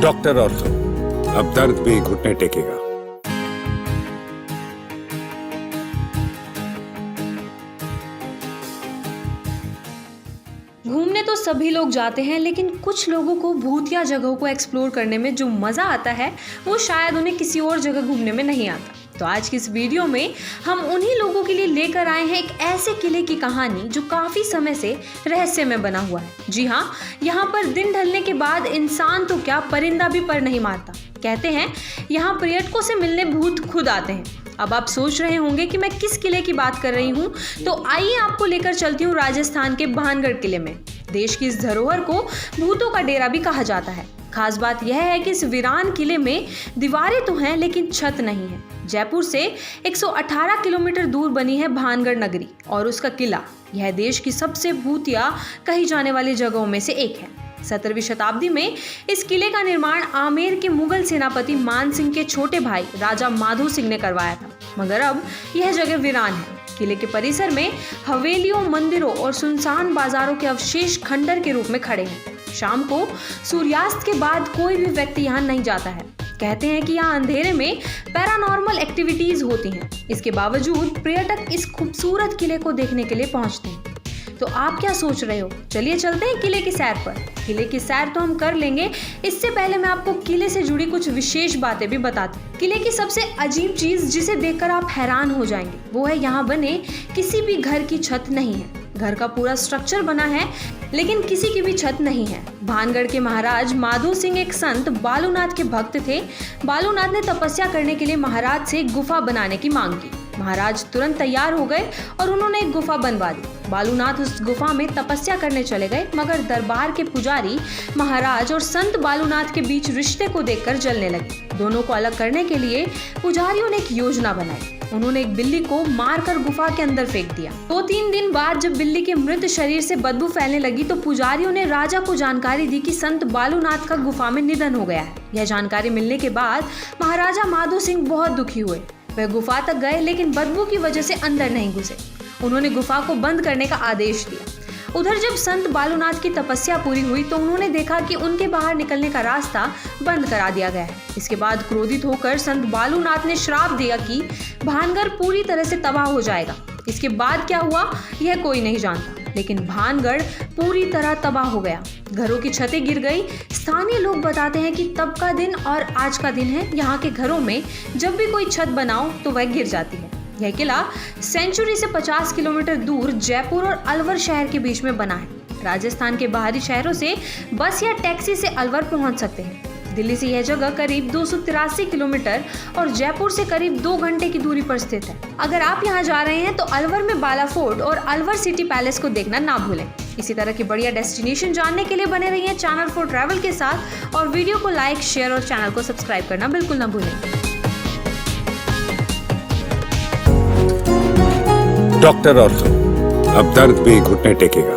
Doctor ortho, अब दर्द भी घुटने टेकेगा। घूमने तो सभी लोग जाते हैं, लेकिन कुछ लोगों को भूतिया जगहों को एक्सप्लोर करने में जो मज़ा आता है वो शायद उन्हें किसी और जगह घूमने में नहीं आता। तो आज की इस वीडियो में हम उन्हीं लोगों के लिए लेकर आए हैं एक ऐसे किले की कहानी जो काफ़ी समय से रहस्य में बना हुआ है। जी हाँ, यहाँ पर दिन ढलने के बाद इंसान तो क्या, परिंदा भी पर नहीं मारता। कहते हैं यहाँ पर्यटकों से मिलने भूत खुद आते हैं। अब आप सोच रहे होंगे कि मैं किस किले की बात कर रही हूँ, तो आइए आपको लेकर चलती हूँ राजस्थान के भानगढ़ किले में। देश की इस धरोहर को भूतों का डेरा भी कहा जाता है। खास बात यह है कि इस वीरान किले में दीवारें तो हैं लेकिन छत नहीं है। जयपुर से 118 किलोमीटर दूर बनी है भानगढ़ नगरी और उसका किला यह देश की सबसे भूतिया कही जाने वाली जगहों में से एक है। 17वीं शताब्दी में इस किले का निर्माण आमेर के मुगल सेनापति मान सिंह के छोटे भाई राजा माधो सिंह ने करवाया था, मगर अब यह जगह वीरान है। किले के परिसर में हवेलियों, मंदिरों और सुनसान बाजारों के अवशेष खंडर के रूप में खड़े हैं। शाम को सूर्यास्त के बाद कोई भी व्यक्ति यहाँ नहीं जाता है। कहते हैं कि यहाँ अंधेरे में पैरानॉर्मल एक्टिविटीज होती हैं। इसके बावजूद पर्यटक इस खूबसूरत किले को देखने के लिए पहुँचते हैं। तो आप क्या सोच रहे हो? चलिए चलते हैं किले की सैर पर। किले की सैर तो हम कर लेंगे, इससे पहले मैं आपको किले से जुड़ी कुछ विशेष बातें भी बताती हूँ। किले की सबसे अजीब चीज जिसे देखकर आप हैरान हो जाएंगे वो है यहाँ बने किसी भी घर की छत नहीं है। घर का पूरा स्ट्रक्चर बना है लेकिन किसी की भी छत नहीं है। भानगढ़ के महाराज माधो सिंह एक संत बालूनाथ के भक्त थे। बालूनाथ ने तपस्या करने के लिए महाराज से एक गुफा बनाने की मांग की। महाराज तुरंत तैयार हो गए और उन्होंने एक गुफा बनवा दी। बालूनाथ उस गुफा में तपस्या करने चले गए, मगर दरबार के पुजारी महाराज और संत बालूनाथ के बीच रिश्ते को देखकर जलने लगे। दोनों को अलग करने के लिए पुजारियों ने एक योजना बनाई। उन्होंने एक बिल्ली को मारकर गुफा के अंदर फेंक दिया। 2-3 दिन बाद जब बिल्ली के मृत शरीर से बदबू फैलने लगी तो पुजारियों ने राजा को जानकारी दी कि संत बालूनाथ का गुफा में निधन हो गया है। यह जानकारी मिलने के बाद महाराजा माधो सिंह बहुत दुखी हुए। वह गुफा तक गए लेकिन बदबू की वजह से अंदर नहीं घुसे। उन्होंने गुफा को बंद करने का आदेश दिया। उधर जब संत बालूनाथ की तपस्या पूरी हुई तो उन्होंने देखा कि उनके बाहर निकलने का रास्ता बंद करा दिया गया है। इसके बाद क्रोधित होकर संत बालूनाथ ने श्राप दिया कि भानगढ़ पूरी तरह से तबाह हो जाएगा। इसके बाद क्या हुआ यह कोई नहीं जानता, लेकिन भानगढ़ पूरी तरह तबाह हो गया। घरों की छतें गिर गई। स्थानीय लोग बताते हैं कि तब का दिन और आज का दिन है। यहाँ के घरों में जब भी कोई छत बनाओ तो वह गिर जाती है। यह किला सेंचुरी से 50 किलोमीटर दूर जयपुर और अलवर शहर के बीच में बना है। राजस्थान के बाहरी शहरों से बस या टैक्सी से अलवर पहुंच सकते हैं। दिल्ली से यह जगह करीब 283 किलोमीटर और जयपुर से करीब 2 घंटे की दूरी पर स्थित है। अगर आप यहाँ जा रहे हैं तो अलवर में बाला फोर्ट और अलवर सिटी पैलेस को देखना ना भूलें। इसी तरह की बढ़िया डेस्टिनेशन जानने के लिए बने रहिए चैनल 4 ट्रैवल के साथ और वीडियो को लाइक, शेयर और चैनल को सब्सक्राइब करना बिल्कुल ना भूलें। डॉक्टर ऑर्थो, अब दर्द भी घुटने टेकेगा।